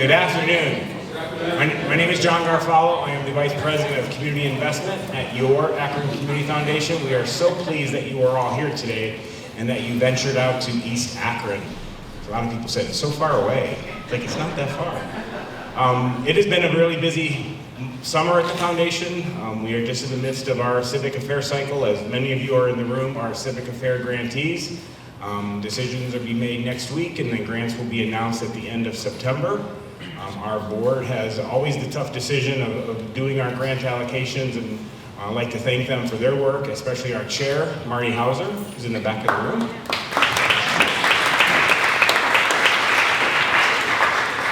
Good afternoon. My name is John Garfalo. I am the Vice President of Community Investment at your Akron Community Foundation. We are so pleased that you are all here today and that you ventured out to East Akron. A lot of people said it's so far away. Like, it's not that far. It has been a really busy summer at the foundation. We are just in the midst of our civic affair cycle. As many of you are in the room, our civic affair grantees. Decisions will be made next week, and then grants will be announced at the end of September. Our board has always the tough decision of doing our grant allocations, and I'd like to thank them for their work, especially our chair, Marty Hauser, who's in the back of the room.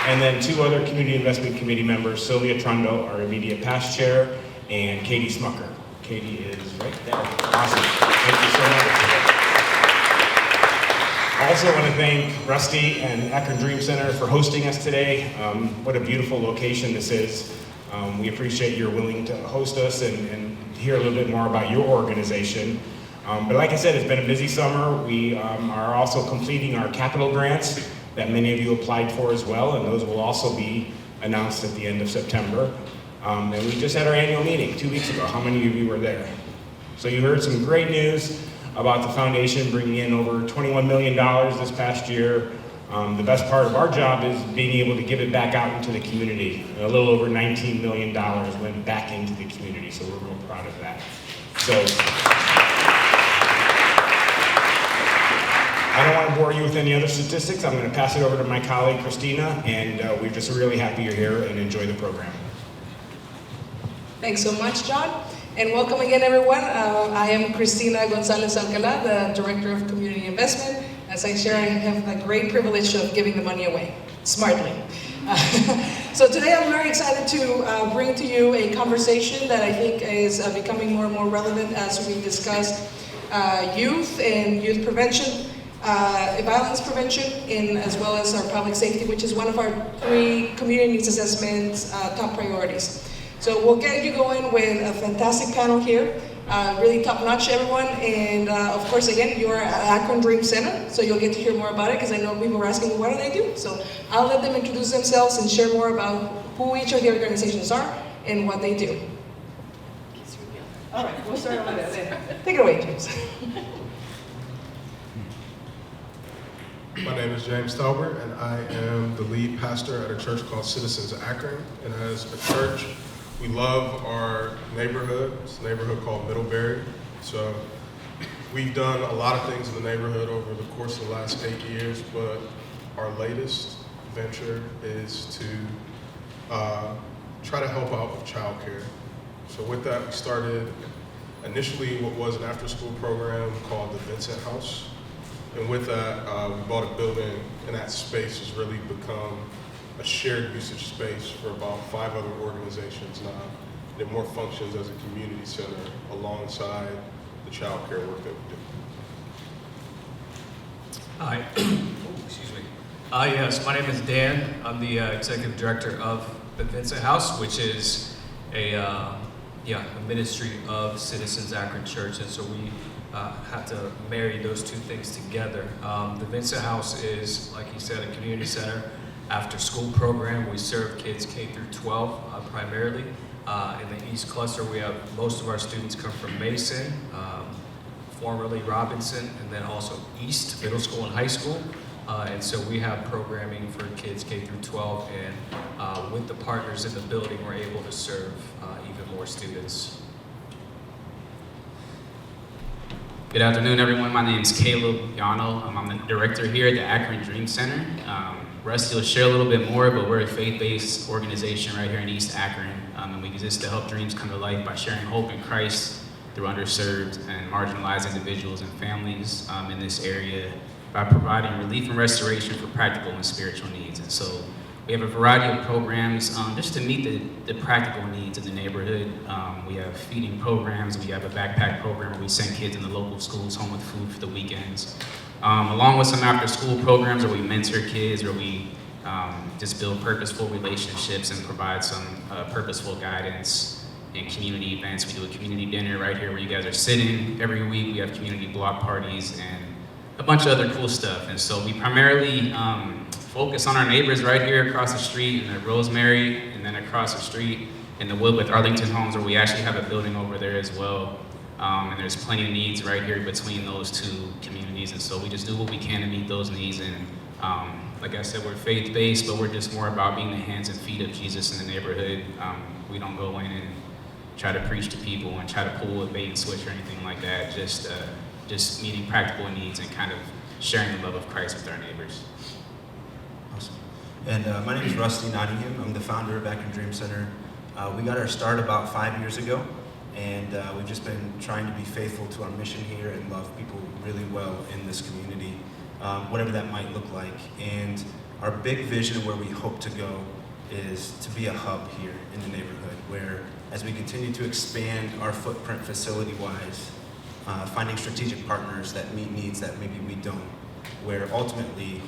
And then two other Community Investment Committee members, Sylvia Trundle, our immediate past chair, and Katie Smucker. Katie is right there. Awesome. Thank you so much. Also want to thank Rusty and Akron Dream Center for hosting us today. What a beautiful location this is. We appreciate you're willing to host us and hear a little bit more about your organization. But like I said, it's been a busy summer. We are also completing our capital grants that many of you applied for as well, and those will also be announced at the end of September. And we just had our annual meeting 2 weeks ago. How many of you were there? So you heard some great news about the foundation bringing in over $21 million this past year. The best part of our job is being able to give it back out into the community. A little over $19 million went back into the community, so we're real proud of that. So I don't want to bore you with any other statistics. I'm going to pass it over to my colleague, Christina, and we're just really happy you're here and enjoy the program. Thanks so much, John. And welcome again, everyone. I am Cristina Gonzalez Alcala, the Director of Community Investment. As I share, I have the great privilege of giving the money away, smartly. So today I'm very excited to bring to you a conversation that I think is becoming more and more relevant as we discuss youth and youth prevention, violence prevention, as well as our public safety, which is one of our 3 community needs assessments top priorities. So we'll get you going with a fantastic panel here, really top-notch, everyone, and of course, again, you're at Akron Dream Center, so you'll get to hear more about it, because I know people were asking, what do they do? So I'll let them introduce themselves and share more about who each of the organizations are and what they do. All right, we'll start over there. Take it away, James. My name is James Talbert, and I am the lead pastor at a church called Citizens Akron. And as a church, we love our neighborhood. It's a neighborhood called Middlebury. So we've done a lot of things in the neighborhood over the course of the last 8 years, but our latest venture is to try to help out with childcare. So with that, we started initially what was an after-school program called the Vincent House. And with that, we bought a building, and that space has really become a shared usage space for about 5 other organizations now. It more functions as a community center alongside the child care work that we do. Hi. Excuse me. Yes, my name is Dan. I'm the executive director of the Vincent House, which is a ministry of Citizens Akron Church, and so we have to marry those 2 things together. The Vincent House is, like you said, a community center after school program. We serve kids K through 12 primarily. In the East Cluster, we have most of our students come from Mason, formerly Robinson, and then also East Middle School and High School. And so we have programming for kids K through 12, and with the partners in the building, we're able to serve even more students. Good afternoon, everyone. My name is Caleb Yano. I'm the director here at the Akron Dream Center. Rusty will share a little bit more, but we're a faith-based organization right here in East Akron, and we exist to help dreams come to life by sharing hope in Christ through underserved and marginalized individuals and families in this area by providing relief and restoration for practical and spiritual needs. And so we have a variety of programs just to meet the practical needs in the neighborhood. We have feeding programs. We have a backpack program where we send kids in the local schools home with food for the weekends. Along with some after-school programs where we mentor kids, where we just build purposeful relationships and provide some purposeful guidance and community events. We do a community dinner right here where you guys are sitting every week. We have community block parties and a bunch of other cool stuff. And so we primarily focus on our neighbors right here across the street in the Rosemary, and then across the street in the Woodwith Arlington Homes, where we actually have a building over there as well. And there's plenty of needs right here between those two communities, and so we just do what we can to meet those needs. And like I said, we're faith-based, but we're just more about being the hands and feet of Jesus in the neighborhood. We don't go in and try to preach to people and try to pull a bait and switch or anything like that. Just meeting practical needs and kind of sharing the love of Christ with our neighbors. Awesome. And my name is Rusty Nottingham. I'm the founder of Akron Dream Center. We got our start about 5 years ago, and we've just been trying to be faithful to our mission here and love people really well in this community, whatever that might look like. And our big vision where we hope to go is to be a hub here in the neighborhood, where as we continue to expand our footprint facility-wise, finding strategic partners that meet needs that maybe we don't, where ultimately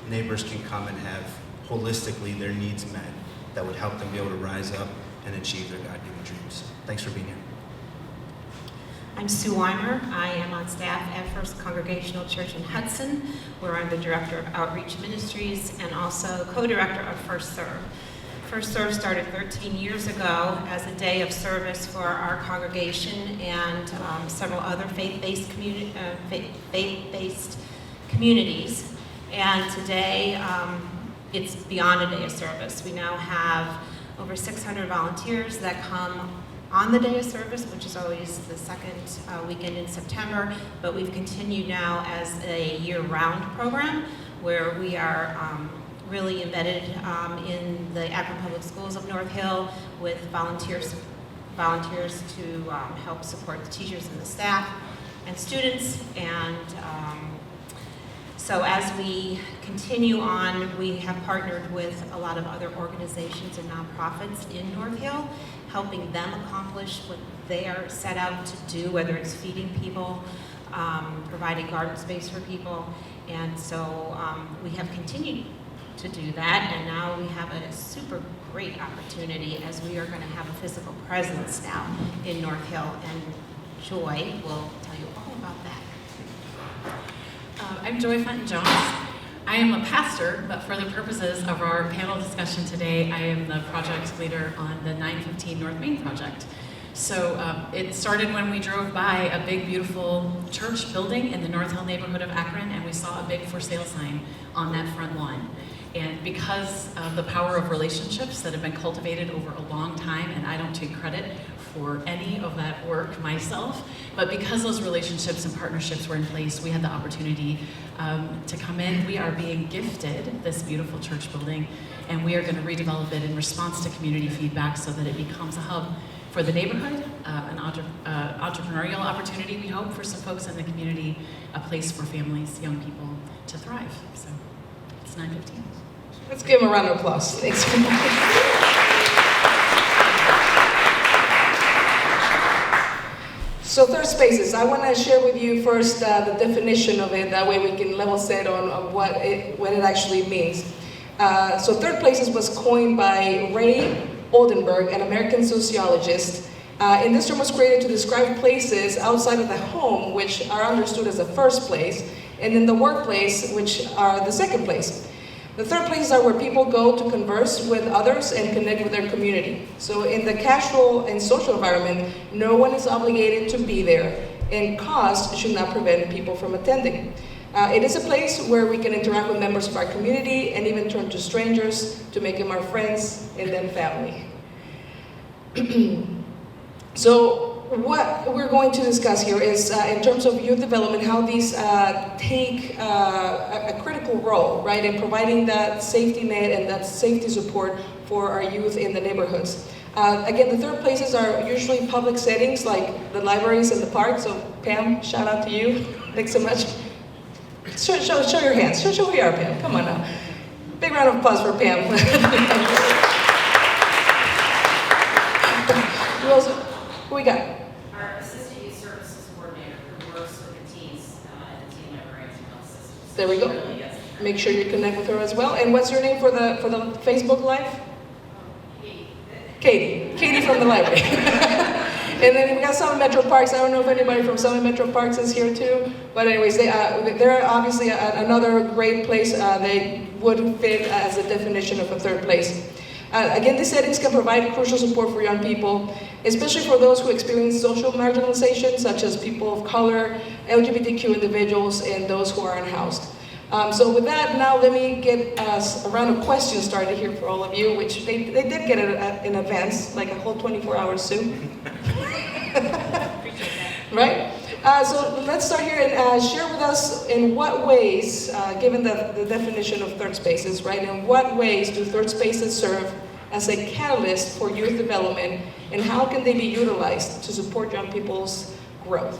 neighbors can come and have holistically their needs met that would help them be able to rise up and achieve their God-given dreams. Thanks for being here. I'm Sue Weimer. I am on staff at First Congregational Church in Hudson, where I'm the Director of Outreach Ministries and also co-director of First Serve. First Serve started 13 years ago as a day of service for our congregation and several other faith-based communities. And today, it's beyond a day of service. We now have over 600 volunteers that come on the day of service, which is always the second weekend in September, but we've continued now as a year-round program where we are really embedded in the Akron Public Schools of North Hill with volunteers to help support the teachers and the staff and students. And so as we continue on, we have partnered with a lot of other organizations and nonprofits in North Hill, helping them accomplish what they are set out to do, whether it's feeding people, providing garden space for people. And so we have continued to do that, and now we have a super great opportunity as we are going to have a physical presence now in North Hill, and Joy will tell you all about that. I'm Joy Fenton-Jones. I am a pastor, but for the purposes of our panel discussion today, I am the project leader on the 915 North Main project. So it started when we drove by a big, beautiful church building in the North Hill neighborhood of Akron, and we saw a big for sale sign on that front lawn. And because of the power of relationships that have been cultivated over a long time, and I don't take credit for any of that work myself, but because those relationships and partnerships were in place, we had the opportunity to come in. We are being gifted this beautiful church building, and we are going to redevelop it in response to community feedback so that it becomes a hub for the neighborhood, an entrepreneurial opportunity, we hope, for some folks in the community, a place for families, young people to thrive. So it's 9:15. Let's give him a round of applause. Thanks. So third spaces, I want to share with you first the definition of it. That way we can level set on what it actually means. So third places was coined by Ray Oldenburg, an American sociologist. And this term was created to describe places outside of the home, which are understood as the first place, and in the workplace, which are the second place. The third places are where people go to converse with others and connect with their community. So in the casual and social environment, no one is obligated to be there, and cost should not prevent people from attending. It is a place where we can interact with members of our community and even turn to strangers to make them our friends and then family. So what we're going to discuss here is in terms of youth development, how these take a critical role, right, in providing that safety net and that safety support for our youth in the neighborhoods. Again, the third places are usually public settings like the libraries and the parks. So Pam, shout out to you. Thanks so much. Show your hands. Show who you are, Pam. Come on now. Big round of applause for Pam. Who we got? Our Assistant Youth Services Coordinator who works with the teens and the teen member health systems. There we go. Make sure you connect with her as well. And what's your name for the Facebook Live? Katie. Katie from the library. And then we got Summit Metro Parks. I don't know if anybody from Summit Metro Parks is here too. But anyways, they're obviously another great place. They would fit as a definition of a third place. Again, these settings can provide crucial support for young people, especially for those who experience social marginalization, such as people of color, LGBTQ individuals, and those who are unhoused. So with that, now let me get a round of questions started here for all of you, which they did get it in advance, like a whole 24 hours soon. Right? So let's start here and share with us in what ways, given the definition of third spaces, right? In what ways do third spaces serve as a catalyst for youth development, and how can they be utilized to support young people's growth?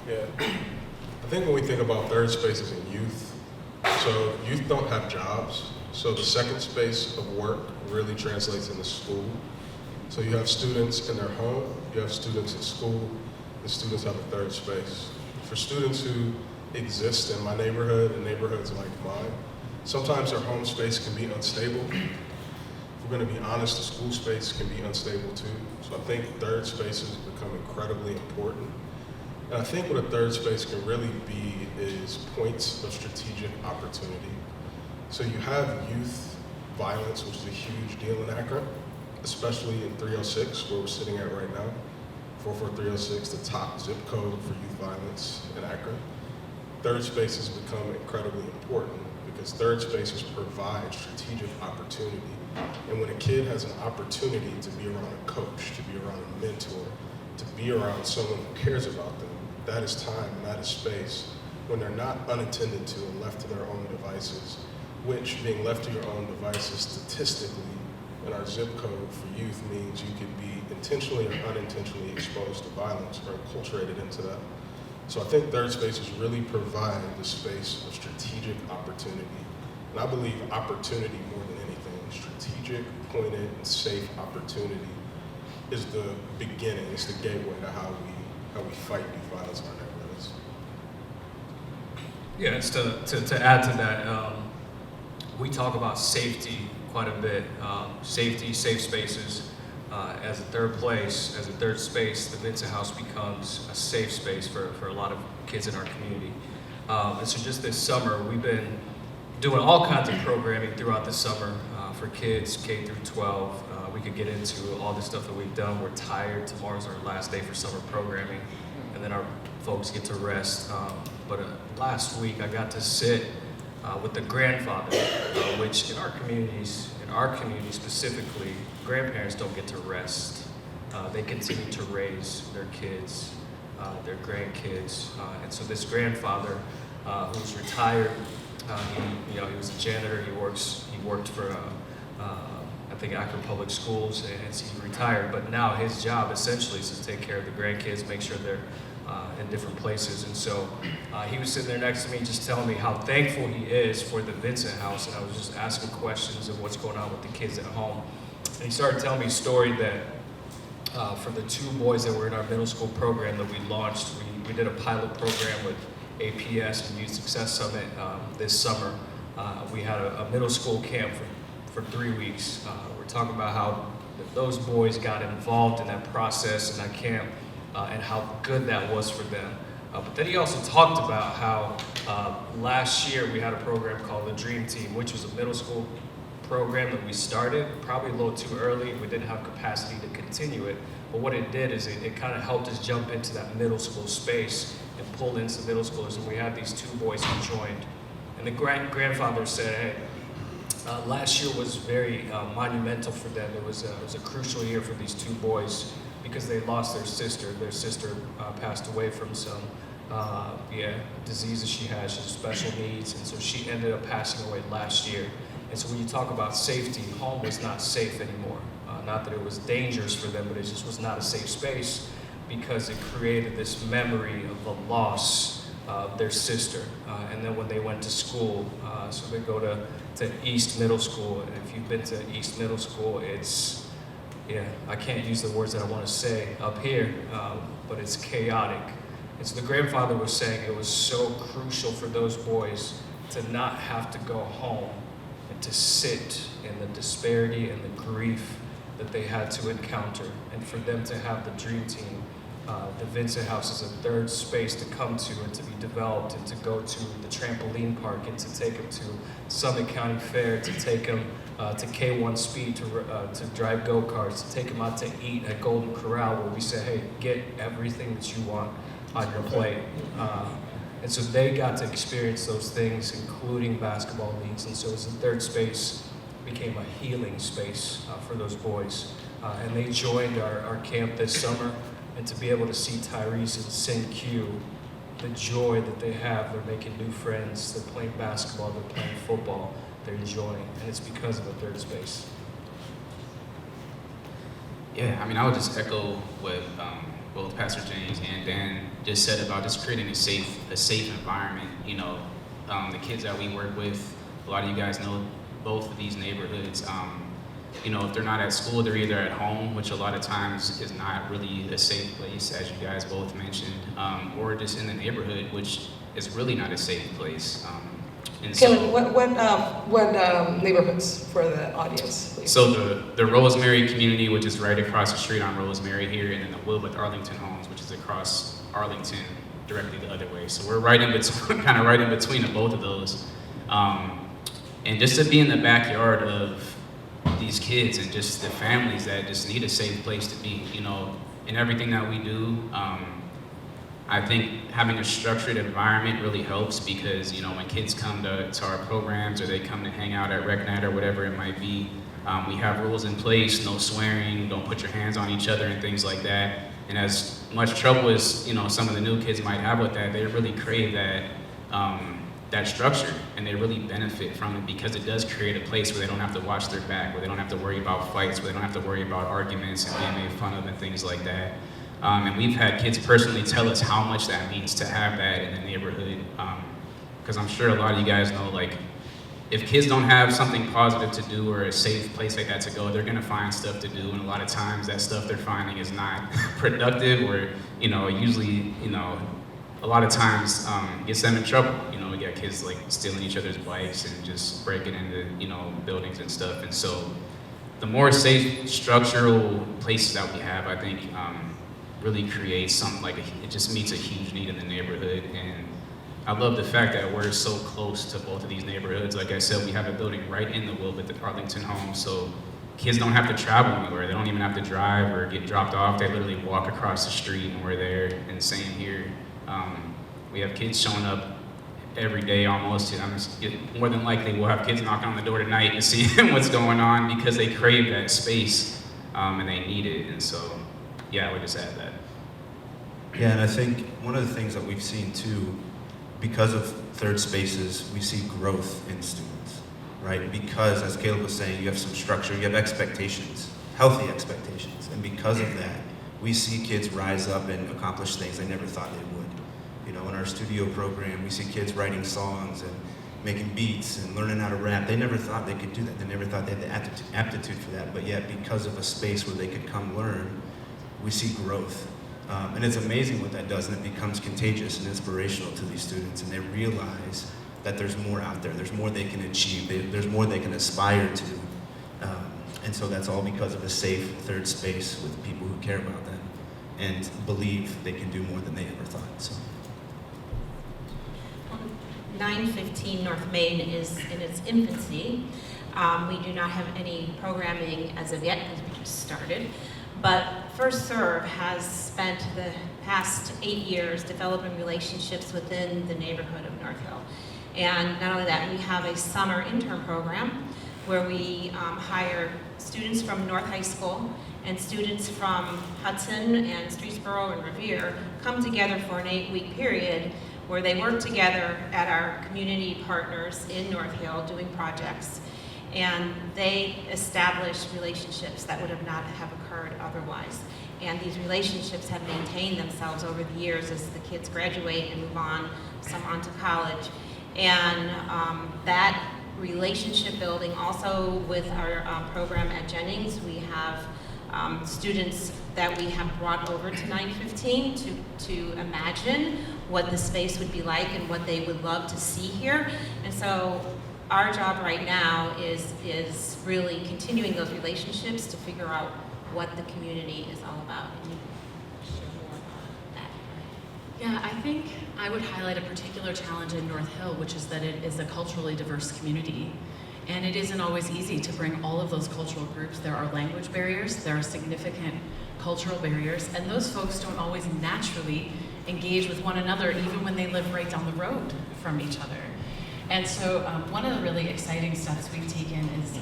Yeah, I think when we think about third spaces in youth, so youth don't have jobs, so the second space of work really translates into school. So you have students in their home, you have students in school, and students have a third space. For students who exist in my neighborhood and neighborhoods like mine, sometimes their home space can be unstable. If we're going to be honest, the school space can be unstable too. So I think third spaces become incredibly important. And I think what a third space can really be is points of strategic opportunity. So you have youth violence, which is a huge deal in Akron, especially in 306, where we're sitting at right now. 44306, the top zip code for youth violence in Akron. Third spaces become incredibly important because third spaces provide strategic opportunity. And when a kid has an opportunity to be around a coach, to be around a mentor, to be around someone who cares about them, that is time and that is space when they're not unattended to and left to their own devices, which being left to your own devices statistically in our zip code for youth means you could be intentionally or unintentionally exposed to violence or enculturated into that. So I think third spaces really provide the space of strategic opportunity. And I believe opportunity more than anything, strategic, pointed, and safe opportunity is the beginning, it's the gateway to how we fight youth violence in our neighborhoods. Yeah, it's to add to that, we talk about safety quite a bit. Safety, safe spaces. As a third place, as a third space, the Vincent House becomes a safe space for a lot of kids in our community. And so just this summer, we've been doing all kinds of programming throughout the summer for kids K through 12. We could get into all the stuff that we've done. We're tired. Tomorrow's our last day for summer programming, and then our folks get to rest. But last week, I got to sit with the grandfather, which in our community specifically, grandparents don't get to rest. They continue to raise their kids, their grandkids, and so this grandfather, who's retired, he was a janitor. He worked for I think Akron Public Schools, and he's retired. But now his job essentially is to take care of the grandkids, make sure they're in different places. And so he was sitting there next to me just telling me how thankful he is for the Vincent House, and I was just asking questions of what's going on with the kids at home. And he started telling me a story that for the two boys that were in our middle school program that we launched, we did a pilot program with APS and Youth Success Summit this summer. We had a middle school camp for 3 weeks. We're talking about how those boys got involved in that process and that camp, and how good that was for them. But then he also talked about how last year we had a program called the Dream Team, which was a middle school program that we started, probably a little too early. We didn't have capacity to continue it. But what it did is it kind of helped us jump into that middle school space and pull in some middle schoolers. And we had these two boys who joined. And the grandfather said, hey, last year was very monumental for them. It was a crucial year for these two boys because they lost their sister. Their sister passed away from some diseases she had. She has special needs, and so she ended up passing away last year. And so when you talk about safety, home was not safe anymore. Not that it was dangerous for them, but it just was not a safe space because it created this memory of the loss of their sister. And then when they went to school, so they go to East Middle School, and if you've been to East Middle School, it's, I can't use the words that I want to say up here, but it's chaotic. And so the grandfather was saying it was so crucial for those boys to not have to go home and to sit in the disparity and the grief that they had to encounter, and for them to have the Dream Team the Vincent House is a third space to come to and to be developed, and to go to the trampoline park, and to take them to Summit County Fair, to take them to K1 Speed, to drive go-karts, to take them out to eat at Golden Corral, where we say, hey, get everything that you want on your plate. And so they got to experience those things, including basketball leagues. And so as the third space became a healing space for those boys. And they joined our camp this summer. And to be able to see Tyrese and Sin Q, the joy that they have, they're making new friends, they're playing basketball, they're playing football, they're enjoying, and it's because of a third space. Yeah, I mean, I would just echo what both Pastor James and Dan just said about just creating a safe environment. You know, the kids that we work with, a lot of you guys know both of these neighborhoods. You know, if they're not at school, they're either at home, which a lot of times is not really a safe place, as you guys both mentioned, or just in the neighborhood, which is really not a safe place. And so, Caleb, what neighborhoods for the audience, please? So the Rosemary community, which is right across the street on Rosemary here, and then the Wilbert Arlington Homes, which is across Arlington, directly the other way. So we're right in between, kind of right in between of both of those. And just to be in the backyard of these kids and just the families that just need a safe place to be, you know, in everything that we do. I think having a structured environment really helps because, you know, when kids come to our programs or they come to hang out at Rec Night or whatever it might be, we have rules in place, no swearing, don't put your hands on each other and things like that. And as much trouble as, you know, some of the new kids might have with that, they really crave that structure, and they really benefit from it because it does create a place where they don't have to watch their back, where they don't have to worry about fights, where they don't have to worry about arguments and being made fun of and things like that. And we've had kids personally tell us how much that means to have that in the neighborhood. Because I'm sure a lot of you guys know, like, if kids don't have something positive to do or a safe place like that to go, they're gonna find stuff to do, and a lot of times that stuff they're finding is not productive, or, you know, usually, you know, a lot of times gets them in trouble. You know, we got kids like stealing each other's bikes and just breaking into, you know, buildings and stuff. And so the more safe structural places that we have, I think really creates something like, it just meets a huge need in the neighborhood. And I love the fact that we're so close to both of these neighborhoods. Like I said, we have a building right in the Wilbert, the Arlington home, so kids don't have to travel anywhere. They don't even have to drive or get dropped off. They literally walk across the street and we're there. And same here. We have kids showing up every day almost. More than likely we'll have kids knocking on the door tonight to see what's going on because they crave that space and they need it. And so, yeah, I would just add that. Yeah, and I think one of the things that we've seen too, because of third spaces, we see growth in students, right? Because, as Caleb was saying, you have some structure, you have expectations, healthy expectations. And because of that, we see kids rise up and accomplish things they never thought they would. You know, in our studio program, we see kids writing songs and making beats and learning how to rap. They never thought they could do that. They never thought they had the aptitude for that. But yet, because of a space where they could come learn, we see growth. And it's amazing what that does, and it becomes contagious and inspirational to these students. And they realize that there's more out there. There's more they can achieve. There's more they can aspire to. And so that's all because of a safe third space with people who care about them and believe they can do more than they ever thought. So. 915 North Main is in its infancy. We do not have any programming as of yet because we just started. But First Serve has spent the past 8 years developing relationships within the neighborhood of North Hill. And not only that, we have a summer intern program where we hire students from North High School and students from Hudson and Streetsboro and Revere come together for an 8-week period where they work together at our community partners in North Hill doing projects. And they establish relationships that would not have occurred otherwise. And these relationships have maintained themselves over the years as the kids graduate and move on, some on to college. And that relationship building also with our program at Jennings, we have students that we have brought over to 915 to imagine what the space would be like and what they would love to see here. And so our job right now is really continuing those relationships to figure out what the community is all about. And you can share more about Yeah, I think I would highlight a particular challenge in North Hill, which is that it is a culturally diverse community. And it isn't always easy to bring all of those cultural groups. There are language barriers, there are significant cultural barriers, and those folks don't always naturally engage with one another, even when they live right down the road from each other. And so one of the really exciting steps we've taken is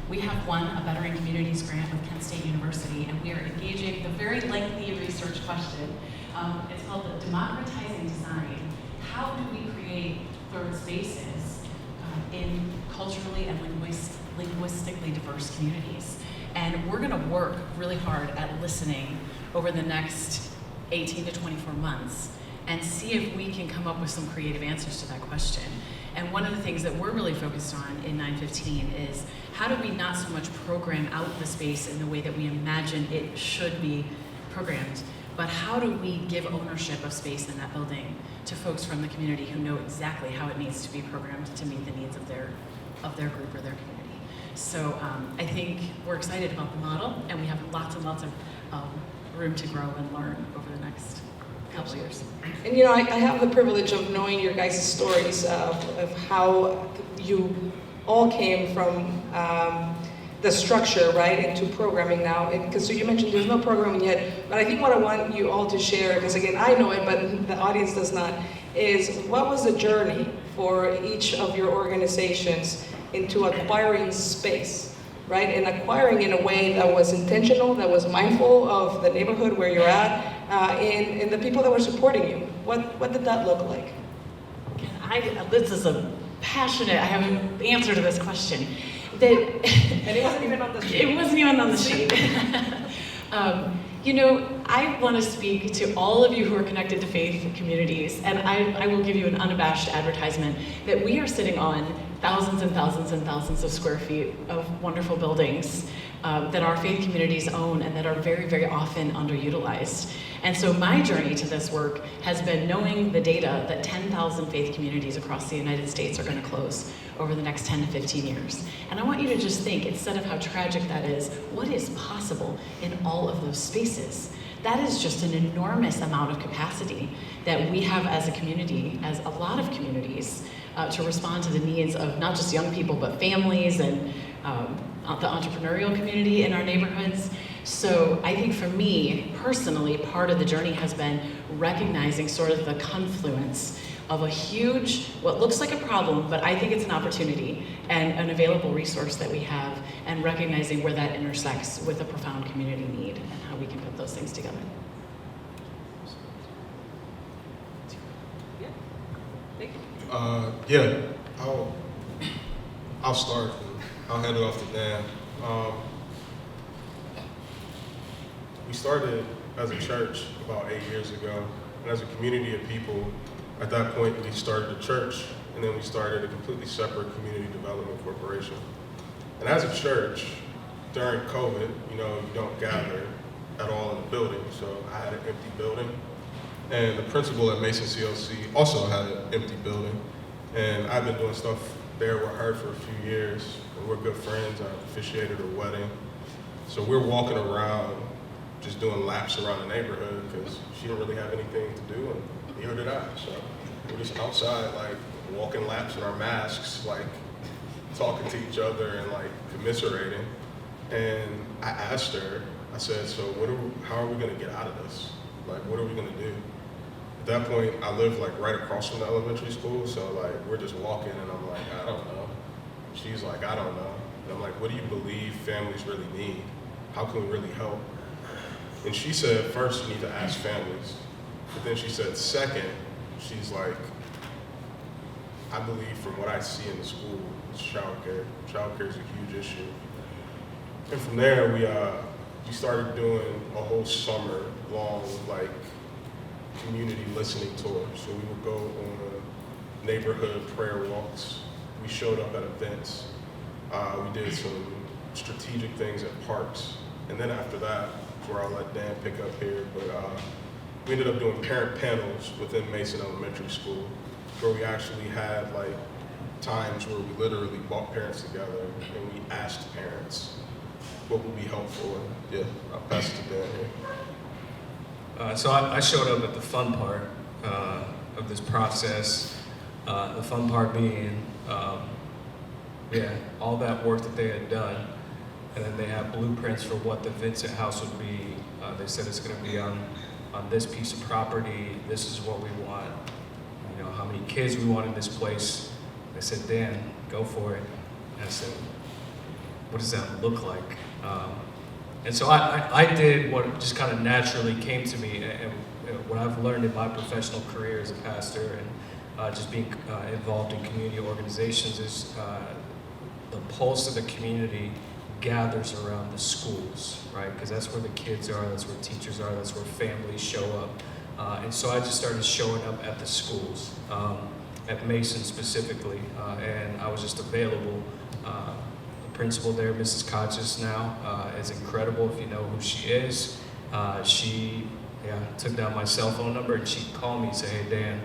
we have won a Bettering Communities grant with Kent State University, and we are engaging the very lengthy research question. It's called the Democratizing Design. How do we create third spaces in culturally and linguistically diverse communities? And we're gonna work really hard at listening over the next 18 to 24 months and see if we can come up with some creative answers to that question. And one of the things that we're really focused on in 915 is how do we not so much program out the space in the way that we imagine it should be programmed, but how do we give ownership of space in that building to folks from the community who know exactly how it needs to be programmed to meet the needs of their group or their community. So I think we're excited about the model, and we have lots and lots of room to grow and learn over the next couple of years. And you know, I have the privilege of knowing your guys' stories of how you all came from the structure, right, into programming now. Because so you mentioned there's no programming yet, but I think what I want you all to share, because again, I know it, but the audience does not, is what was the journey for each of your organizations into acquiring space, right? And acquiring in a way that was intentional, that was mindful of the neighborhood where you're at, and the people that were supporting you. What did that look like? This is a passionate, I have an answer to this question. And it wasn't even on the sheet. It wasn't even on the sheet. You know, I want to speak to all of you who are connected to faith communities, and I will give you an unabashed advertisement that we are sitting on thousands and thousands and thousands of square feet of wonderful buildings that our faith communities own and that are very, very often underutilized. And so my journey to this work has been knowing the data that 10,000 faith communities across the United States are going to close over the next 10 to 15 years. And I want you to just think, instead of how tragic that is, what is possible in all of those spaces? That is just an enormous amount of capacity that we have as a community, as a lot of communities, to respond to the needs of not just young people, but families and the entrepreneurial community in our neighborhoods. So I think for me, personally, part of the journey has been recognizing sort of the confluence of a huge, what looks like a problem, but I think it's an opportunity and an available resource that we have, and recognizing where that intersects with a profound community need and how we can put those things together. Yeah, I'll start. I'll hand it off to Dan. We started as a church about 8 years ago, and as a community of people, at that point we started a church, and then we started a completely separate community development corporation. And as a church, during COVID, you know, you don't gather at all in the building, so I had an empty building. And the principal at Mason CLC also had an empty building. And I've been doing stuff there with her for a few years, and we're good friends. I officiated her wedding. So we're walking around, just doing laps around the neighborhood, because she didn't really have anything to do, and neither did I. So we're just outside, like, walking laps in our masks, like, talking to each other and, like, commiserating. And I asked her, I said, so how are we gonna get out of this? Like, what are we gonna do? At that point, I lived like right across from the elementary school, so like we're just walking, and I'm like, I don't know. She's like, I don't know. And I'm like, what do you believe families really need? How can we really help? And she said, first you need to ask families. But then she said, second, she's like, I believe from what I see in the school, it's childcare. Childcare is a huge issue. And from there, we started doing a whole summer long, like, community listening tour. So we would go on neighborhood prayer walks. We showed up at events. We did some strategic things at parks. And then after that, where I'll let Dan pick up here, but we ended up doing parent panels within Mason Elementary School, where we actually had like times where we literally brought parents together and we asked parents what would be helpful. And yeah, I'll pass it to Dan here. So I showed up at the fun part, of this process. The fun part being, all that work that they had done, and then they have blueprints for what the Vincent House would be. They said it's going to be on this piece of property. This is what we want. You know, how many kids we want in this place. They said, Dan, go for it. And I said, what does that look like? And so I did what just kind of naturally came to me, and what I've learned in my professional career as a pastor and just being involved in community organizations is the pulse of the community gathers around the schools, right? Because that's where the kids are, that's where teachers are, that's where families show up. And so I just started showing up at the schools, at Mason specifically, and I was just available. The principal there, Mrs. Kochis now, is incredible if you know who she is. She took down my cell phone number and she called me and said, hey Dan,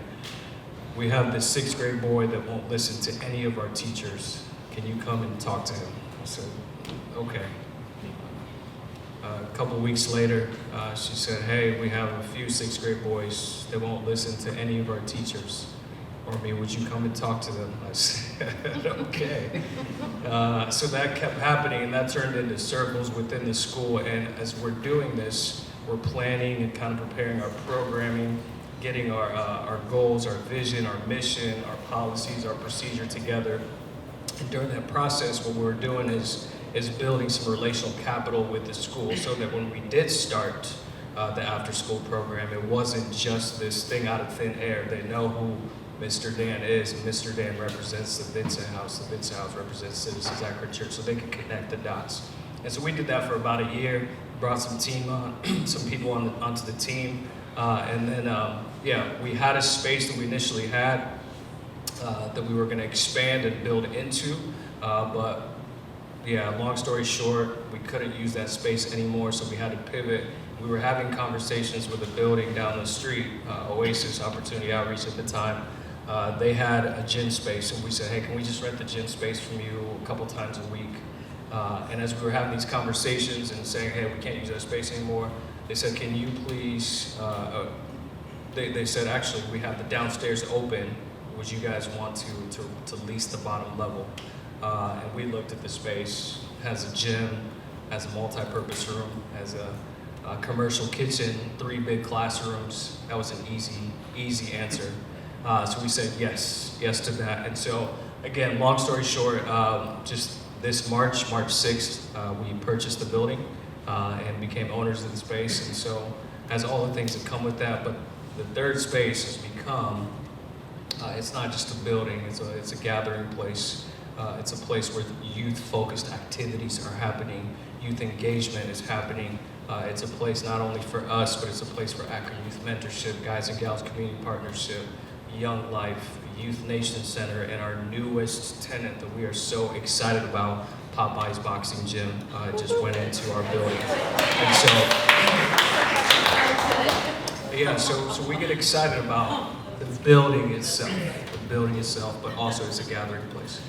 we have this 6th grade boy that won't listen to any of our teachers. Can you come and talk to him? I said, okay. A couple weeks later, she said, hey, we have a few 6th grade boys that won't listen to any of our teachers. Or me, would you come and talk to them? I said, okay. So that kept happening, and that turned into circles within the school. And as we're doing this, we're planning and kind of preparing our programming, getting our goals, our vision, our mission, our policies, our procedure together. And during that process, what we're doing is building some relational capital with the school so that when we did start the after-school program, it wasn't just this thing out of thin air. They know who Mr. Dan is, and Mr. Dan represents the Vincent House. The Vincent House represents Citizens Akron Church, so they could connect the dots. And so we did that for about a year, brought some team on, some people onto the team, and then, we had a space that we initially had that we were going to expand and build into, but long story short, we couldn't use that space anymore, so we had to pivot. We were having conversations with a building down the street, Oasis Opportunity Outreach at the time. They had a gym space, and we said, hey, can we just rent the gym space from you a couple times a week? And as we were having these conversations and saying, hey, we can't use that space anymore, they said, can you please, they said, actually, we have the downstairs open. Would you guys want to lease the bottom level? And we looked at the space, has a gym, has a multi-purpose room, has a commercial kitchen, 3 big classrooms. That was an easy answer. So we said yes to that. And so again, long story short, just this March 6th, we purchased the building and became owners of the space. And so has all the things that come with that, but the third space has become, it's not just a building, it's a gathering place. It's a place where youth-focused activities are happening, youth engagement is happening. It's a place not only for us, but it's a place for Akron Youth Mentorship, Guys and Gals Community Partnership, Young Life, Youth Nation Center, and our newest tenant that we are so excited about, Popeye's Boxing Gym, just went into our building. And so we get excited about the building itself, but also it's a gathering place.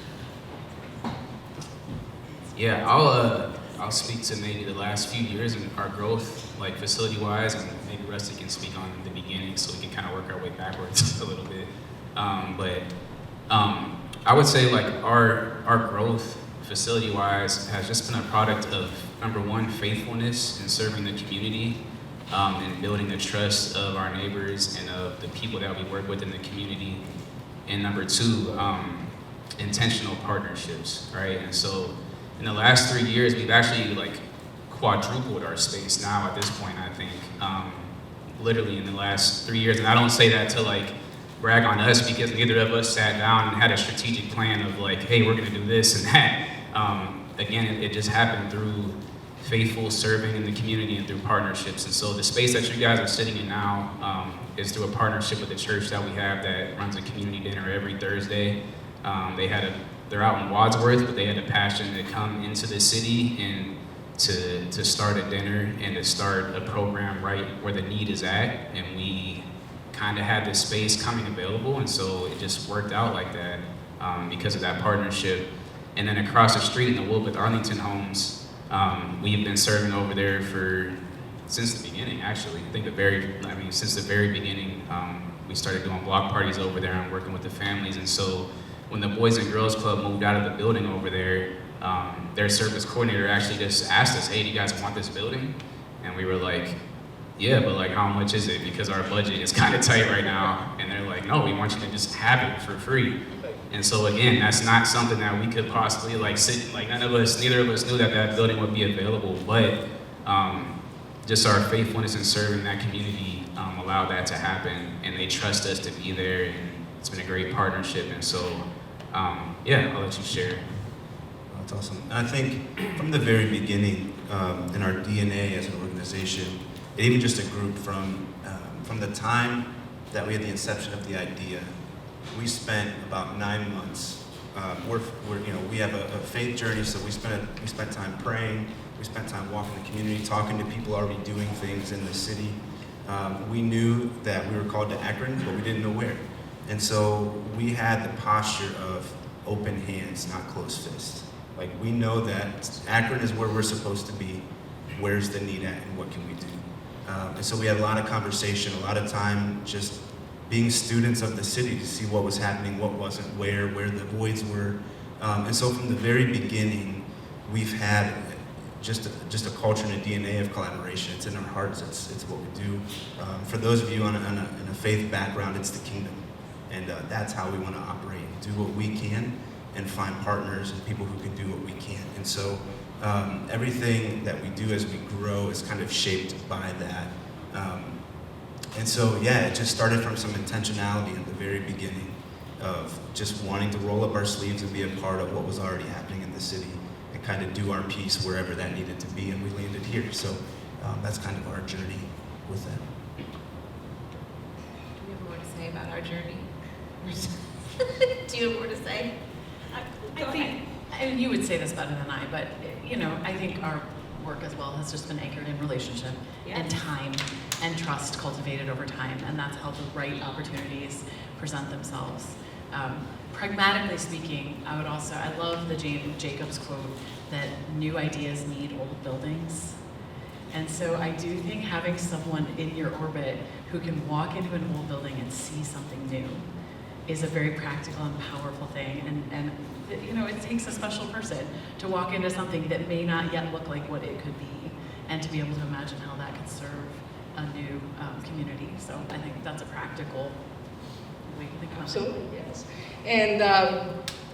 Yeah, I'll speak to maybe the last few years and our growth, like facility-wise, and maybe Rusty can speak on the beginning, so we can kind of work our way backwards a little bit. But I would say like our growth, facility-wise, has just been a product of, number one, faithfulness in serving the community, and building the trust of our neighbors and of the people that we work with in the community. And number two, intentional partnerships, right? And so in the last 3 years, we've actually like quadrupled our space now at this point, I think, literally in the last 3 years. And I don't say that to like brag on us, because neither of us sat down and had a strategic plan of like, hey, we're gonna do this and that. Again, it just happened through faithful serving in the community and through partnerships. And so the space that you guys are sitting in now is through a partnership with the church that we have that runs a community dinner every Thursday. They're out in Wadsworth, but they had a passion to come into the city and to start a dinner and to start a program right where the need is at. And we kind of had this space coming available, and so it just worked out like that because of that partnership. And then across the street in the Wilbeth Arlington homes, we've been serving over there since the beginning, actually. Since the very beginning. we started doing block parties over there and working with the families. And so when the Boys and Girls Club moved out of the building over there, their service coordinator actually just asked us, hey, do you guys want this building? And we were like, yeah, but like how much is it? Because our budget is kind of tight right now. And they're like, no, we want you to just have it for free. And so again, that's not something that we could possibly like sit, like neither of us knew that that building would be available, but just our faithfulness in serving that community allowed that to happen, and they trust us to be there, and it's been a great partnership. And so, yeah, I'll let you share. That's awesome. And I think from the very beginning, in our DNA as an organization, and even just a group, from the time that we had the inception of the idea, we spent about 9 months. We have a faith journey, so we spent time praying. We spent time walking the community, talking to people already doing things in the city. We knew that we were called to Akron, but we didn't know where. And so we had the posture of open hands, not closed fists. Like, we know that Akron is where we're supposed to be. Where's the need at, and what can we do? And so we had a lot of conversation, a lot of time just being students of the city to see what was happening, what wasn't, where the voids were. And so from the very beginning, we've had just a culture and a DNA of collaboration. It's in our hearts, it's what we do. For those of you in a faith background, it's the kingdom. And that's how we want to operate, do what we can, and find partners and people who can do what we can. And so everything that we do as we grow is kind of shaped by that. And so, yeah, it just started from some intentionality at the very beginning of just wanting to roll up our sleeves and be a part of what was already happening in the city and kind of do our piece wherever that needed to be, and we landed here. So that's kind of our journey with that. Do you have more to say about our journey? Do you have more to say? I think, and you would say this better than I, but I think our work as well has just been anchored in relationship and time and trust cultivated over time, and that's how the right opportunities present themselves. Pragmatically speaking, I love the Jane Jacobs quote that new ideas need old buildings. And so I do think having someone in your orbit who can walk into an old building and see something new is a very practical and powerful thing. And it takes a special person to walk into something that may not yet look like what it could be, and to be able to imagine how that could serve a new community. So I think that's a practical way to think about it. Absolutely, yes. And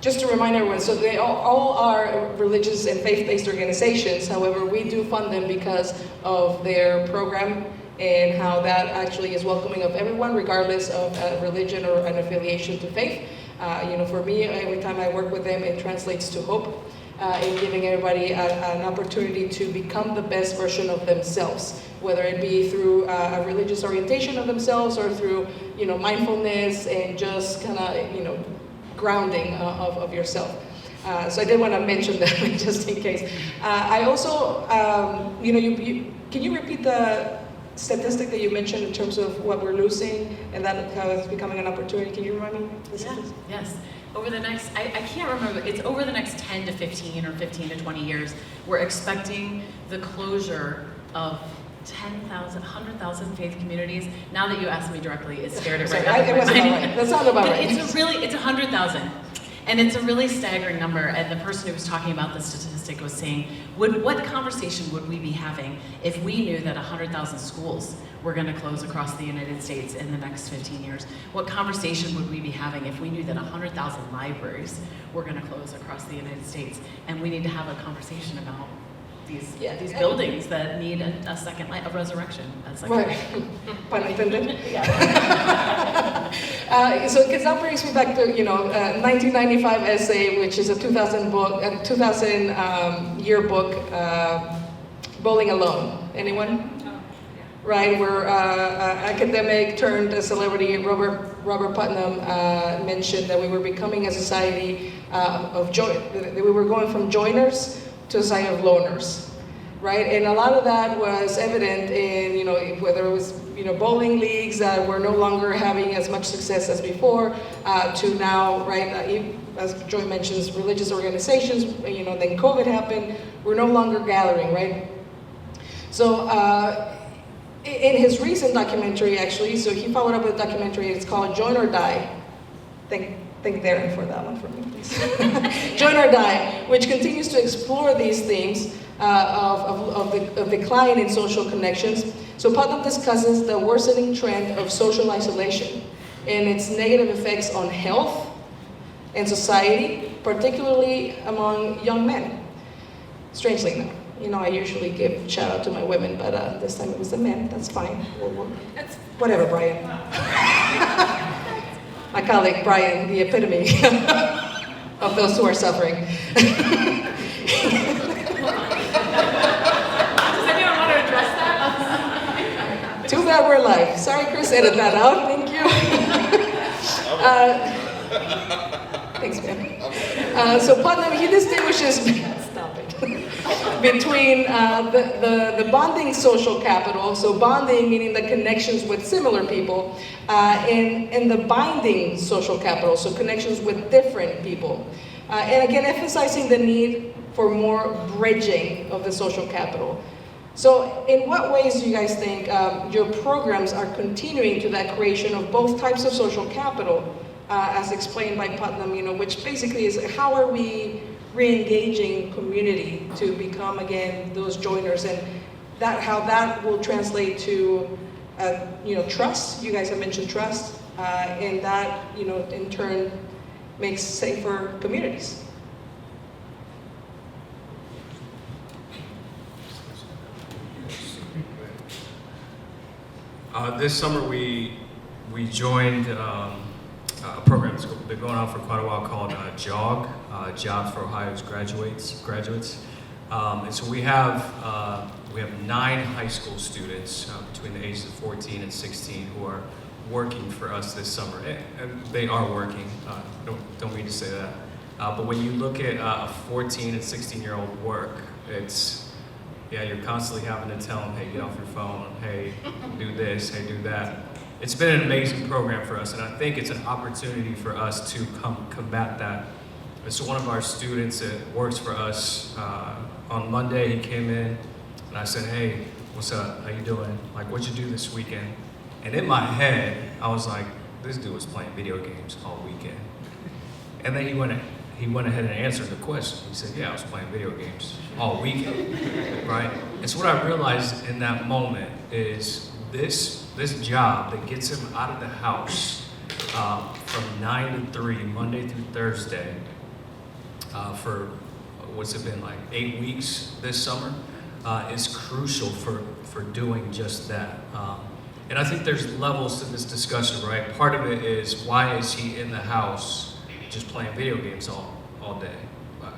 just to remind everyone, so they all are religious and faith-based organizations. However, we do fund them because of their program and how that actually is welcoming of everyone, regardless of religion or an affiliation to faith. For me, every time I work with them, it translates to hope in giving everybody an opportunity to become the best version of themselves, whether it be through a religious orientation of themselves or through, mindfulness and just kind of, grounding of yourself. So I did want to mention that just in case. I also, can you repeat the statistic that you mentioned in terms of what we're losing and that how it's becoming an opportunity? Can you remind me? Yes. Over the next, I can't remember, it's over the next 10 to 15 or 15 to 20 years, we're expecting the closure of 10,000, 100,000 faith communities. Now that you asked me directly, it scared it right out of my mind. That's not about but right. It's 100,000. And it's a really staggering number, and the person who was talking about the statistic was saying, what conversation would we be having if we knew that 100,000 schools were going to close across the United States in the next 15 years? What conversation would we be having if we knew that 100,000 libraries were going to close across the United States? And we need to have a conversation about these buildings that need a second life, a resurrection. As right. Pun intended. Yeah. So, because that brings me back to 1995 essay, which is a 2000 yearbook, Bowling Alone. Anyone? Right, where academic turned a celebrity, Robert Putnam, mentioned that we were becoming a society that we were going from joiners to a society of loners, right? And a lot of that was evident in, whether it was, bowling leagues that were no longer having as much success as before, to now, right, as Joy mentions, religious organizations, then COVID happened, we're no longer gathering, right? So in his recent documentary, actually, so he followed up with a documentary, it's called Join or Die. Thank Darren for that one for me, please. Join or Die, which continues to explore these themes of decline in social connections. So Putnam discusses the worsening trend of social isolation and its negative effects on health and society, particularly among young men. Strangely enough. You know, I usually give shout out to my women, but this time it was the men. That's fine. Whatever, Brian. My colleague, Brian, the epitome of those who are suffering. Does anyone want to address that? Too bad we're live. Sorry, Chris, edit that out. Thank you. Thanks, man. So Putnam, he distinguishes, stop it, between the bonding social capital, so bonding meaning the connections with similar people, and the binding social capital, so connections with different people. And again, emphasizing the need for more bridging of the social capital. So in what ways do you guys think your programs are continuing to that creation of both types of social capital, as explained by Putnam, you know, which basically is how are we re-engaging community to become, again, those joiners, and how that will translate to, you know, trust. You guys have mentioned trust, and that, you know, in turn makes safer communities. This summer we joined a program that's been going on for quite a while called JOG, Jobs for Ohio's Graduates. And so we have 9 high school students between the ages of 14 and 16 who are working for us this summer. And they are working, don't mean to say that. But when you look at a 14 and 16-year-old work, you're constantly having to tell them, hey, get off your phone, hey, do this, hey, do that. It's been an amazing program for us, and I think it's an opportunity for us to combat that. And so one of our students that works for us, on Monday, he came in, and I said, hey, what's up, how you doing? Like, what'd you do this weekend? And in my head, I was like, this dude was playing video games all weekend. And then he went ahead and answered the question. He said, yeah, I was playing video games all weekend, right? And so what I realized in that moment is this job that gets him out of the house from 9 to 3, Monday through Thursday, for what's it been, like 8 weeks this summer, is crucial for doing just that. And I think there's levels to this discussion, right? Part of it is, why is he in the house just playing video games all day?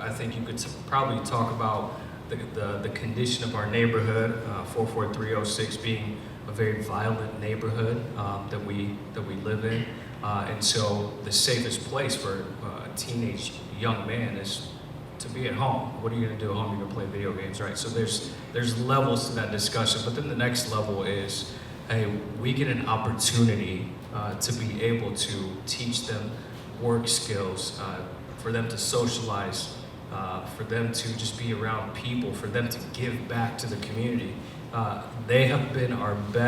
I think you could probably talk about the condition of our neighborhood, 44306 being a very violent neighborhood that we live in. And so the safest place for a teenage young man is to be at home. What are you gonna do at home? You're gonna play video games, right? So there's levels to that discussion, but then the next level is, hey, we get an opportunity to be able to teach them work skills, for them to socialize, for them to just be around people, for them to give back to the community. They have been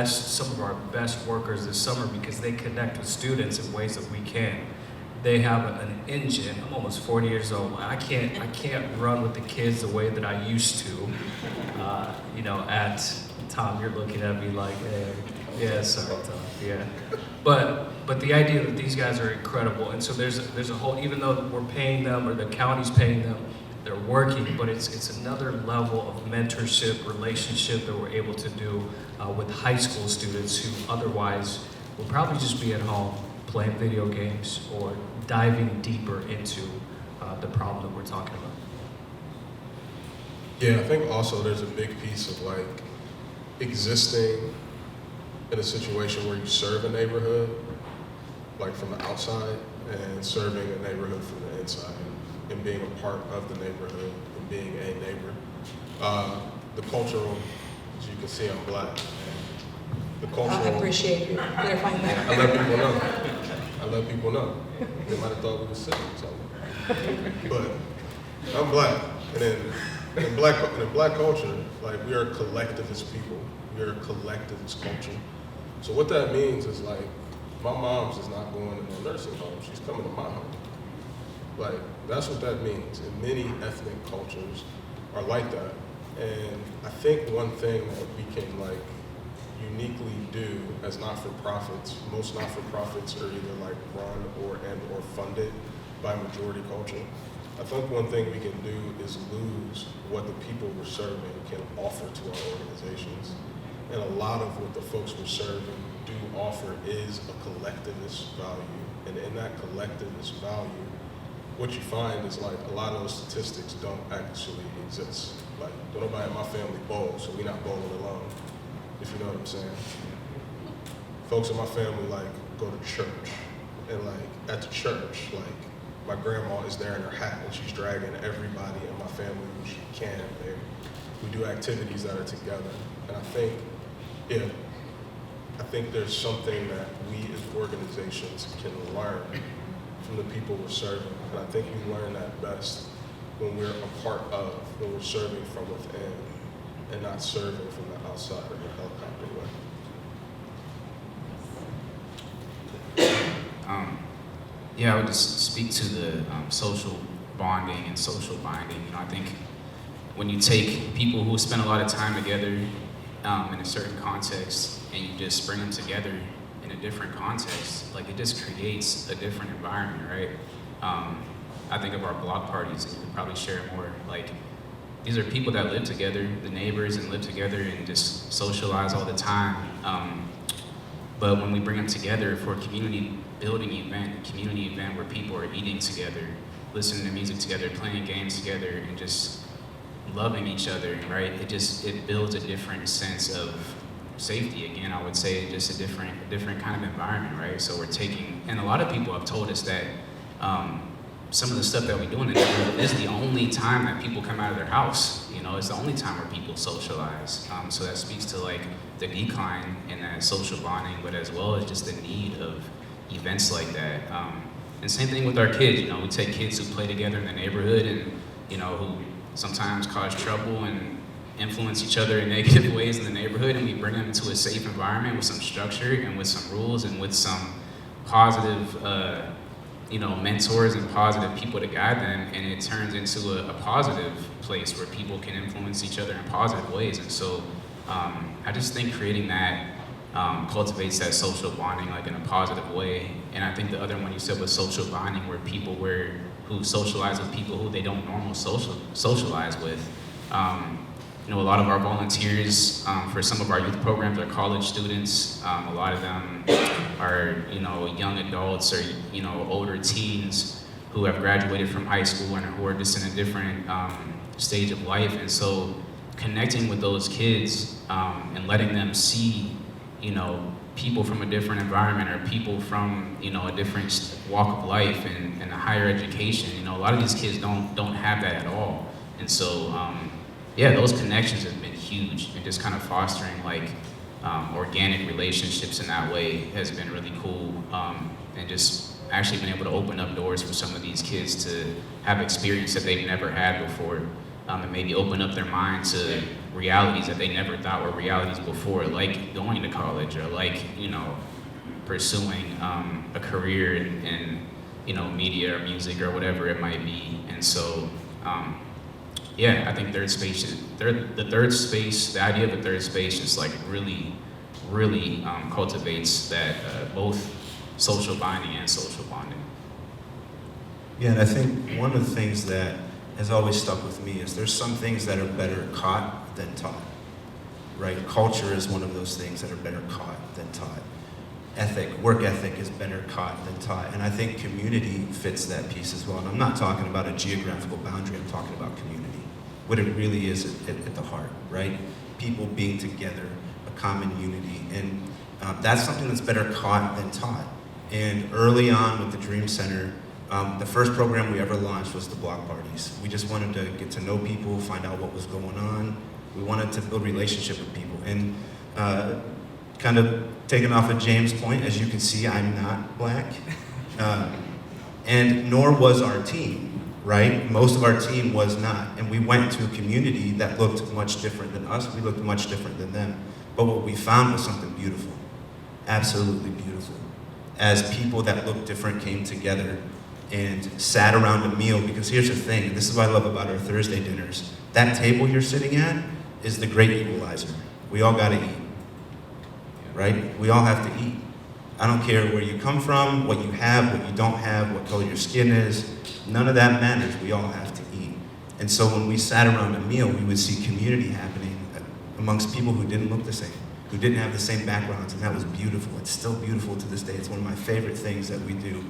some of our best workers this summer because they connect with students in ways that we can't. They have an engine. I'm almost 40 years old. I can't run with the kids the way that I used to. You know, at Tom, you're looking at me like, hey, yeah, sorry, Tom, yeah. But the idea that these guys are incredible, and so there's a whole, even though we're paying them or the county's paying them, they're working, but it's another level of mentorship, relationship that we're able to do with high school students who otherwise will probably just be at home playing video games or diving deeper into the problem that we're talking about. Yeah, I think also there's a big piece of like existing in a situation where you serve a neighborhood, like from the outside, and serving a neighborhood from the inside, and being a part of the neighborhood and being a neighbor. The cultural, as you can see, I'm Black. The cultural. I appreciate you clarifying that. I let people know. I let people know. They might have thought we were sick or something. But I'm Black, and in Black culture, like, we are collectivist people. we're a collectivist culture. So what that means is like, my mom's is not going to no nursing home, she's coming to my home. Like, that's what that means, and many ethnic cultures are like that. And I think one thing that we can like uniquely do as not-for-profits, most not-for-profits are either like run or funded by majority culture. I think one thing we can do is lose what the people we're serving can offer to our organizations. And a lot of what the folks we're serving do offer is a collectivist value. And in that collectivist value, what you find is like a lot of those statistics don't actually exist. Like, don't nobody in my family bowl, so we're not bowling alone, if you know what I'm saying. Folks in my family like go to church, and like at the church, like my grandma is there in her hat and she's dragging everybody in my family who she can. And we do activities that are together. And I think there's something that we as organizations can learn from the people we're serving. And I think we learn that best when we're a part of, when we're serving from within and not serving from the outside in a helicopter way. Yeah, I would just speak to the social bonding and social binding. You know, I think when you take people who spend a lot of time together in a certain context and you just bring them together in a different context, like it just creates a different environment, right? I think of our block parties, and you could probably share more. Like, these are people that live together, the neighbors, and live together and just socialize all the time. But when we bring them together for a community building event, a community event where people are eating together, listening to music together, playing games together, and just loving each other, right? It builds a different sense of safety. Again, I would say just a different kind of environment, right? So we're taking, and a lot of people have told us that some of the stuff that we do in the neighborhood is the only time that people come out of their house. You know, it's the only time where people socialize. So that speaks to like the decline in that social bonding, but as well as just the need of events like that. And same thing with our kids. You know, we take kids who play together in the neighborhood and, you know, who sometimes cause trouble and influence each other in negative ways in the neighborhood, and we bring them into a safe environment with some structure and with some rules and with some positive mentors and positive people to guide them, and it turns into a positive place where people can influence each other in positive ways. And so I just think creating that cultivates that social bonding like in a positive way. And I think the other one you said was social bonding, where people who socialize with people who they don't normally socialize with. A lot of our volunteers for some of our youth programs are college students. A lot of them are, young adults or, older teens who have graduated from high school and who are just in a different stage of life. And so connecting with those kids and letting them see, people from a different environment or people from, a different walk of life and a higher education. A lot of these kids don't have that at all. And so, those connections have been huge, and just kind of fostering organic relationships in that way has been really cool, and just actually been able to open up doors for some of these kids to have experience that they've never had before, and maybe open up their mind to realities that they never thought were realities before, like going to college or pursuing a career in media or music or whatever it might be. And so I think the idea of a third space just really cultivates that both social binding and social bonding. Yeah, and I think one of the things that has always stuck with me is there's some things that are better caught than taught, right? Culture is one of those things that are better caught than taught. Work ethic is better caught than taught. And I think community fits that piece as well. And I'm not talking about a geographical boundary, I'm talking about community. What it really is at the heart, right? People being together, a common unity. And that's something that's better caught than taught. And early on with the Dream Center, the first program we ever launched was the block parties. We just wanted to get to know people, find out what was going on. We wanted to build relationship with people. And kind of taking off of James' point, as you can see, I'm not black. And nor was our team. Right? Most of our team was not. And we went to a community that looked much different than us. We looked much different than them. But what we found was something beautiful, absolutely beautiful. As people that looked different came together and sat around a meal, because here's the thing, this is what I love about our Thursday dinners. That table you're sitting at is the great equalizer. We all gotta eat, right? We all have to eat. I don't care where you come from, what you have, what you don't have, what color your skin is. None of that matters. We all have to eat. And so when we sat around a meal, we would see community happening amongst people who didn't look the same, who didn't have the same backgrounds, and that was beautiful. It's still beautiful to this day. It's one of my favorite things that we do.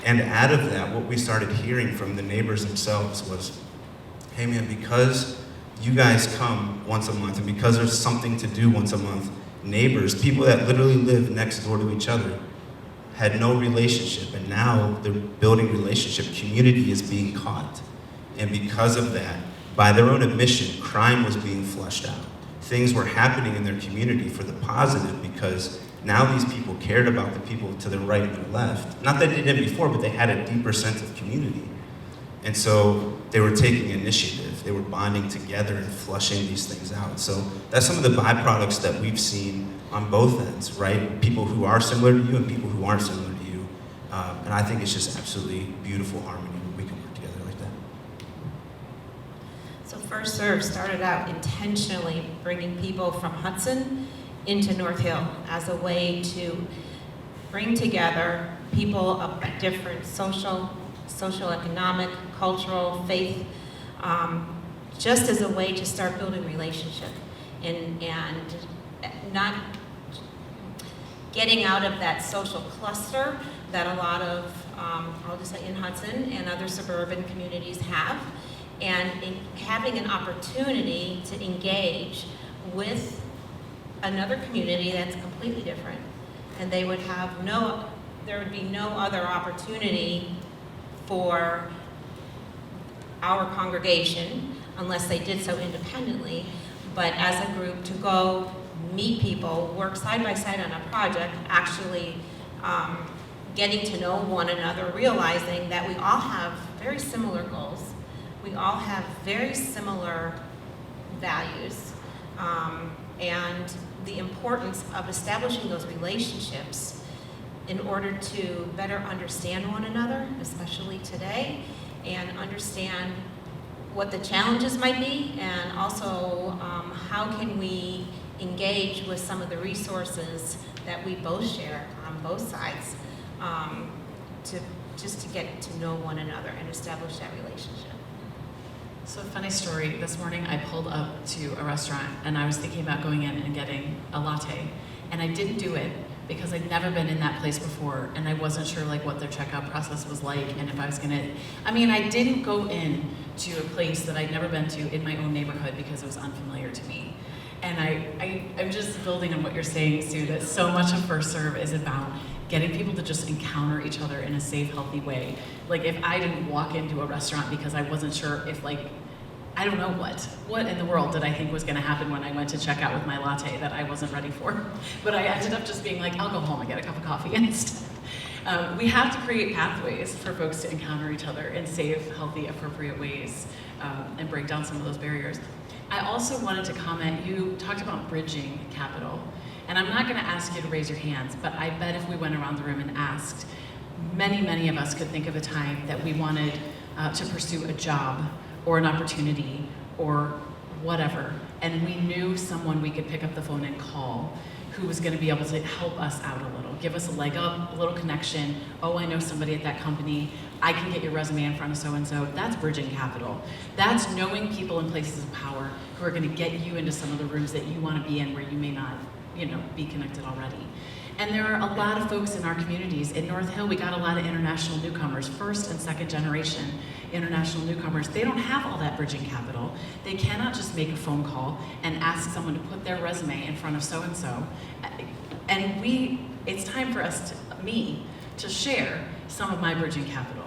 And out of that, what we started hearing from the neighbors themselves was, hey man, because you guys come once a month, and because there's something to do once a month, neighbors, people that literally live next door to each other, had no relationship, and now they're building relationship. Community is being caught. And because of that, by their own admission, crime was being flushed out. Things were happening in their community for the positive, because now these people cared about the people to their right and their left. Not that they didn't before, but they had a deeper sense of community. And so they were taking initiative. They were bonding together and flushing these things out. So that's some of the byproducts that we've seen on both ends, right? People who are similar to you and people who aren't similar to you. And I think it's just absolutely beautiful harmony when we can work together like that. So First Serve started out intentionally bringing people from Hudson into North Hill as a way to bring together people of different socioeconomic, cultural, faith, just as a way to start building relationship and not getting out of that social cluster that a lot of, I'll just say in Hudson and other suburban communities have, and having an opportunity to engage with another community that's completely different. And they would have there would be no other opportunity for our congregation, unless they did so independently, but as a group to go meet people, work side by side on a project, actually getting to know one another, realizing that we all have very similar goals. We all have very similar values, and the importance of establishing those relationships in order to better understand one another, especially today, and understand what the challenges might be, and also how can we engage with some of the resources that we both share on both sides, to get to know one another and establish that relationship. So, funny story, this morning I pulled up to a restaurant and I was thinking about going in and getting a latte, and I didn't do it because I'd never been in that place before, and I wasn't sure like what their checkout process was like, and if I was gonna, I didn't go in to a place that I'd never been to in my own neighborhood because it was unfamiliar to me. And I'm just building on what you're saying, Sue, that so much of First Serve is about getting people to just encounter each other in a safe, healthy way. Like if I didn't walk into a restaurant because I wasn't sure if I don't know what in the world did I think was gonna happen when I went to check out with my latte that I wasn't ready for. But I ended up just being like, I'll go home and get a cup of coffee instead. We have to create pathways for folks to encounter each other in safe, healthy, appropriate ways, and break down some of those barriers. I also wanted to comment, you talked about bridging capital. And I'm not gonna ask you to raise your hands, but I bet if we went around the room and asked, many of us could think of a time that we wanted to pursue a job or an opportunity or whatever, and we knew someone we could pick up the phone and call who was gonna be able to help us out a little, give us a leg up, a little connection. Oh, I know somebody at that company. I can get your resume in front of so-and-so. That's bridging capital. That's knowing people in places of power who are gonna get you into some of the rooms that you wanna be in where you may not, be connected already. And there are a lot of folks in our communities. In North Hill, we got a lot of international newcomers, first and second generation international newcomers. They don't have all that bridging capital. They cannot just make a phone call and ask someone to put their resume in front of so-and-so. And it's time for me to share some of my bridging capital.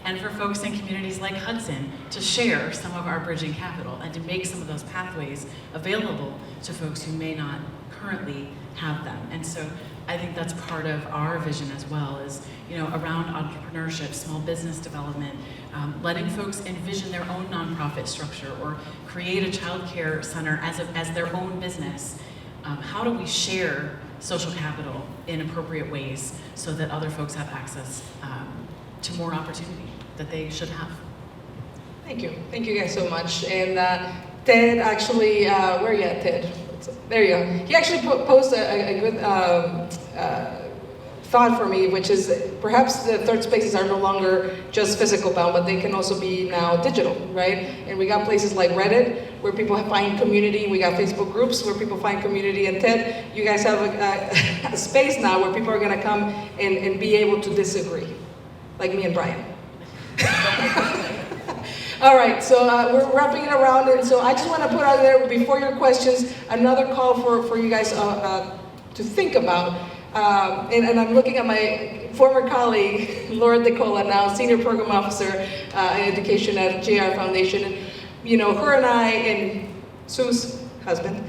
And for folks in communities like Hudson to share some of our bridging capital and to make some of those pathways available to folks who may not currently have them. And so I think that's part of our vision as well, is around entrepreneurship, small business development, letting folks envision their own nonprofit structure or create a child care center as their own business, how do we share social capital in appropriate ways so that other folks have access to more opportunity that they should have? Thank you. Thank you guys so much. And Ted actually, where are you at, Ted? There you go. He actually posed a good thought for me, which is perhaps the third spaces are no longer just physical bound, but they can also be now digital, right? And we got places like Reddit where people find community. We got Facebook groups where people find community. And Ted, you guys have a space now where people are going to come and be able to disagree, like me and Brian. All right, so we're wrapping it around, and so I just want to put out there, before your questions, another call for you guys to think about. And I'm looking at my former colleague, Laura DeCola, now Senior Program Officer in Education at JR Foundation. And, you know, her and I, and Sue's husband,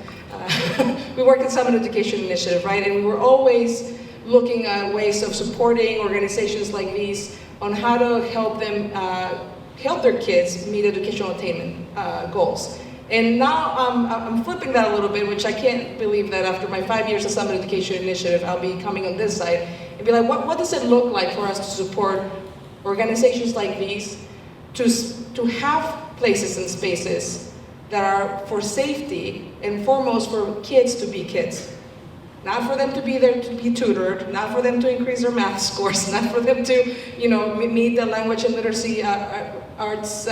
we worked at Summit Education Initiative, right? And we were always looking at ways of supporting organizations like these on how to help them help their kids meet educational attainment goals. And now I'm flipping that a little bit, which I can't believe that after my 5 years of Summit Education Initiative, I'll be coming on this side and be like, what does it look like for us to support organizations like these to have places and spaces that are for safety and foremost for kids to be kids? Not for them to be there to be tutored, not for them to increase their math scores, not for them to, you know, meet the language and literacy arts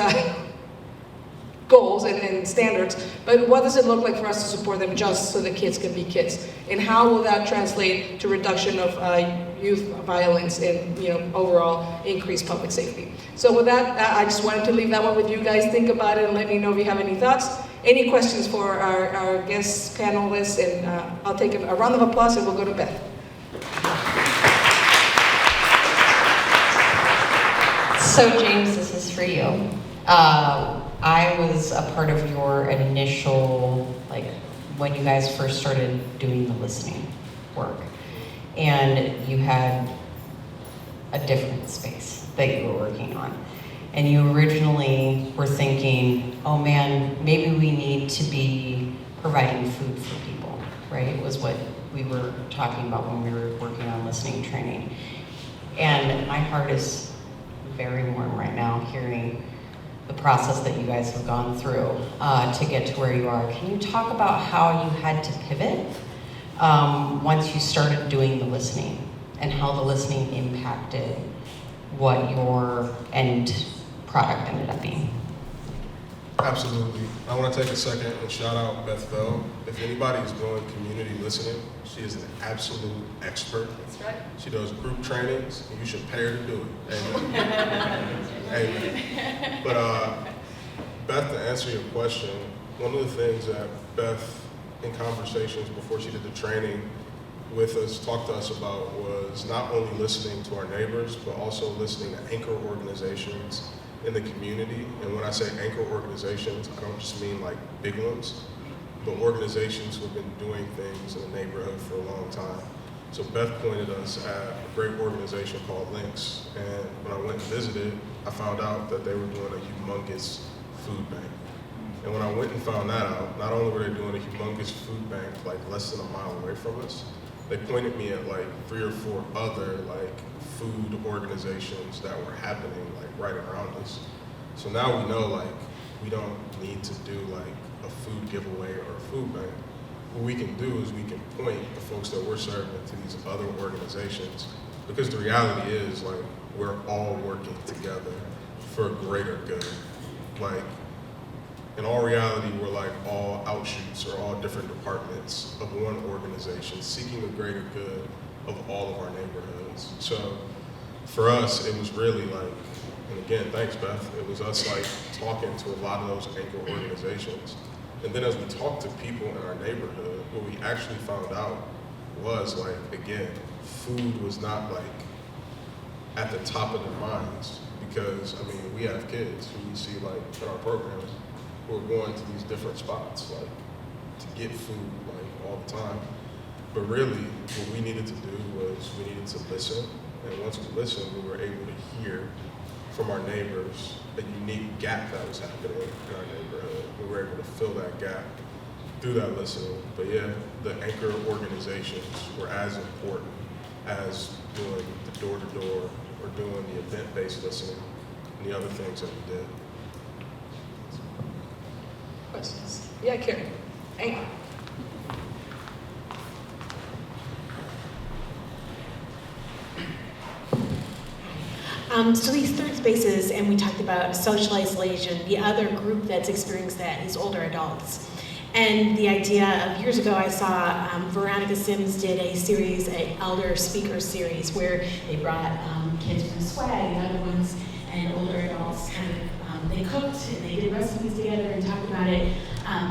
goals and standards, but what does it look like for us to support them just so the kids can be kids? And how will that translate to reduction of youth violence and, you know, overall increased public safety? So with that, I just wanted to leave that one with you guys. Think about it and let me know if you have any thoughts. Any questions for our guest panelists? And I'll take a round of applause and we'll go to Beth. So James, this is for you. I was a part of your initial, like, when you guys first started doing the listening work. And you had a different space that you were working on. And you originally were thinking, oh man, maybe we need to be providing food for people, right? Was what we were talking about when we were working on listening training. And my heart is very warm right now hearing the process that you guys have gone through to get to where you are. Can you talk about how you had to pivot once you started doing the listening and how the listening impacted what your end product ended up being? Absolutely. I want to take a second and shout out Beth Bell. If anybody is doing community listening, she is an absolute expert. That's right. She does group trainings, and you should pay her to do it. Amen. Amen. But Beth, to answer your question, one of the things that Beth, in conversations before she did the training with us, talked to us about was not only listening to our neighbors, but also listening to anchor organizations in the community. And when I say anchor organizations, I don't just mean like big ones, but organizations who have been doing things in the neighborhood for a long time. So Beth pointed us at a great organization called Links. And when I went and visited, I found out that they were doing a humongous food bank. And when I went and found that out, not only were they doing a humongous food bank like less than a mile away from us, they pointed me at like 3 or 4 other like food organizations that were happening like right around us. So now we know like we don't need to do like a food giveaway or a food bank. What we can do is we can point the folks that we're serving to these other organizations, because the reality is like we're all working together for a greater good. Like in all reality, we're like all outshoots or all different departments of one organization seeking the greater good of all of our neighborhoods. So for us, it was really like, and again, thanks Beth, it was us like talking to a lot of those anchor organizations. And then as we talked to people in our neighborhood, what we actually found out was like, again, food was not like at the top of their minds, because I mean, we have kids who we see like in our programs who are going to these different spots like to get food like all the time. But really, what we needed to do was we needed to listen. And once we listened, we were able to hear from our neighbors a unique gap that was happening in our neighborhood. We were able to fill that gap through that listening. But yeah, the anchor organizations were as important as doing the door-to-door or doing the event-based listening and the other things that we did. Questions? Yeah, Karen. Hey. So these third spaces, and we talked about social isolation, the other group that's experienced that is older adults. And the idea of years ago, I saw Veronica Sims did a series, an elder speaker series, where they brought kids from Swag and other ones, and older adults kind of, they cooked and they did recipes together and talked about it.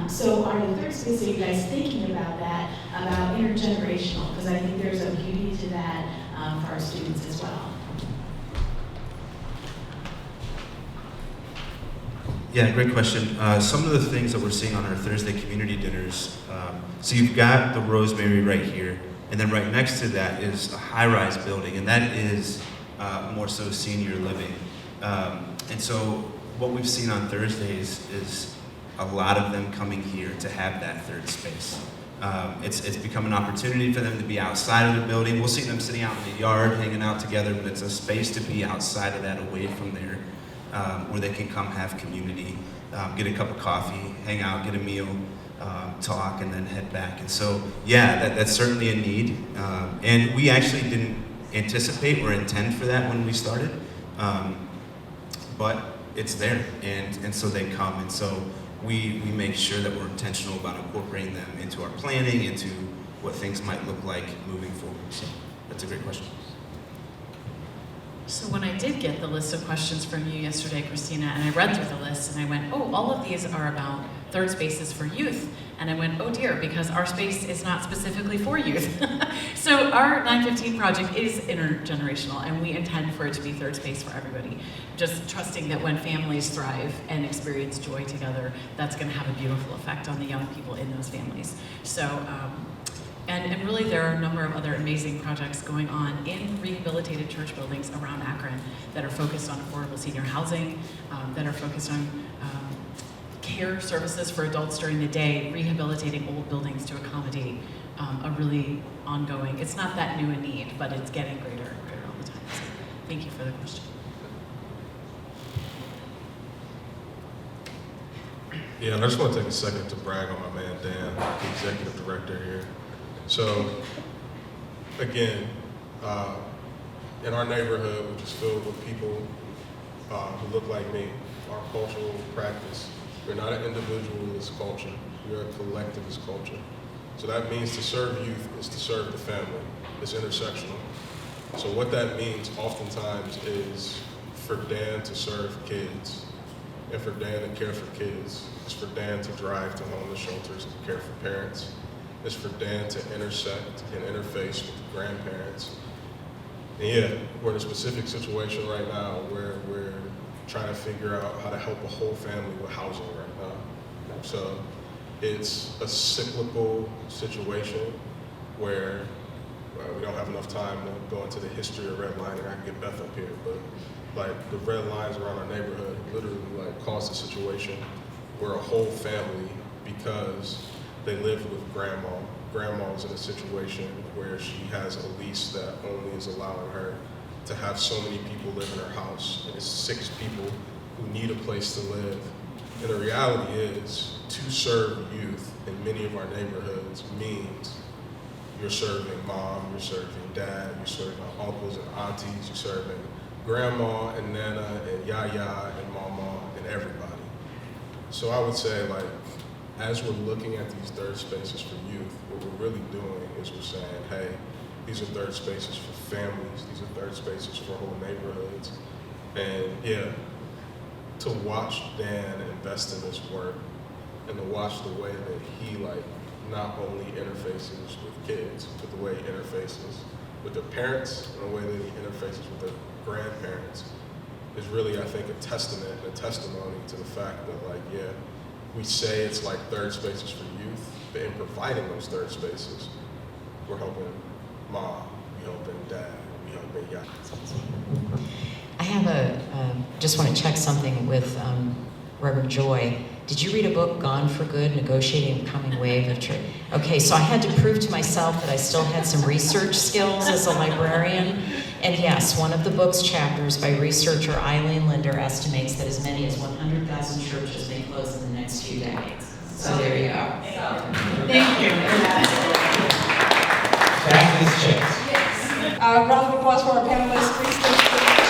So are the third spaces, are you guys thinking about that, about intergenerational? Because I think there's a beauty to that for our students as well. Yeah, great question. Some of the things that we're seeing on our Thursday community dinners, so you've got the Rosemary right here, and then right next to that is a high-rise building, and that is more so senior living. And so what we've seen on Thursdays is a lot of them coming here to have that third space. It's become an opportunity for them to be outside of the building. We'll see them sitting out in the yard, hanging out together, but it's a space to be outside of that, away from there. Where they can come have community, get a cup of coffee, hang out, get a meal, talk, and then head back. And so, yeah, that's certainly a need. And we actually didn't anticipate or intend for that when we started, but it's there, and so they come. And so we make sure that we're intentional about incorporating them into our planning, into what things might look like moving forward. So that's a great question. So when I did get the list of questions from you yesterday, Christina, and I read through the list and I went, oh, all of these are about third spaces for youth. And I went, oh dear, because our space is not specifically for youth. So our 915 project is intergenerational, and we intend for it to be third space for everybody. Just trusting that when families thrive and experience joy together, that's gonna have a beautiful effect on the young people in those families. So, and really there are a number of other amazing projects going on in rehabilitated church buildings around Akron that are focused on affordable senior housing, that are focused on care services for adults during the day, rehabilitating old buildings to accommodate a really ongoing, it's not that new a need, but it's getting greater and greater all the time. So thank you for the question. Yeah, and I just want to take a second to brag on my man Dan, the executive director here. So, again, in our neighborhood, which is filled with people who look like me, our cultural practice, we're not an individualist culture, we're a collectivist culture. So that means to serve youth is to serve the family. It's intersectional. So what that means oftentimes is for Dan to serve kids, and for Dan to care for kids. It's for Dan to drive to homeless shelters and care for parents. It's for Dan to intersect and interface with the grandparents. And yeah, we're in a specific situation right now where we're trying to figure out how to help a whole family with housing right now. So it's a cyclical situation where we don't have enough time to go into the history of redlining. I can get Beth up here, but like the red lines around our neighborhood literally like caused a situation where a whole family, because they live with grandma. Grandma's in a situation where she has a lease that only is allowing her to have so many people live in her house. And it's 6 people who need a place to live. And the reality is, to serve youth in many of our neighborhoods means you're serving mom, you're serving dad, you're serving uncles and aunties, you're serving grandma and nana and yaya and mama and everybody. So I would say, like, as we're looking at these third spaces for youth, what we're really doing is we're saying, hey, these are third spaces for families, these are third spaces for whole neighborhoods. And yeah, to watch Dan invest in this work and to watch the way that he like not only interfaces with kids, but the way he interfaces with the parents and the way that he interfaces with the grandparents is really, I think, a testament and a testimony to the fact that, like, yeah, we say it's like third spaces for youth, but in providing those third spaces, we're helping mom, we helping dad, we helping yaya. I have just want to check something with Reverend Joy, did you read a book, Gone for Good, Negotiating the Coming Wave of Church? Okay, so I had to prove to myself that I still had some research skills as a librarian. And yes, one of the book's chapters by researcher Eileen Linder estimates that as many as 100,000 churches may close in the next few decades. So there you go. Thank you. Fastest chicks. Round of applause for our panelists. Please take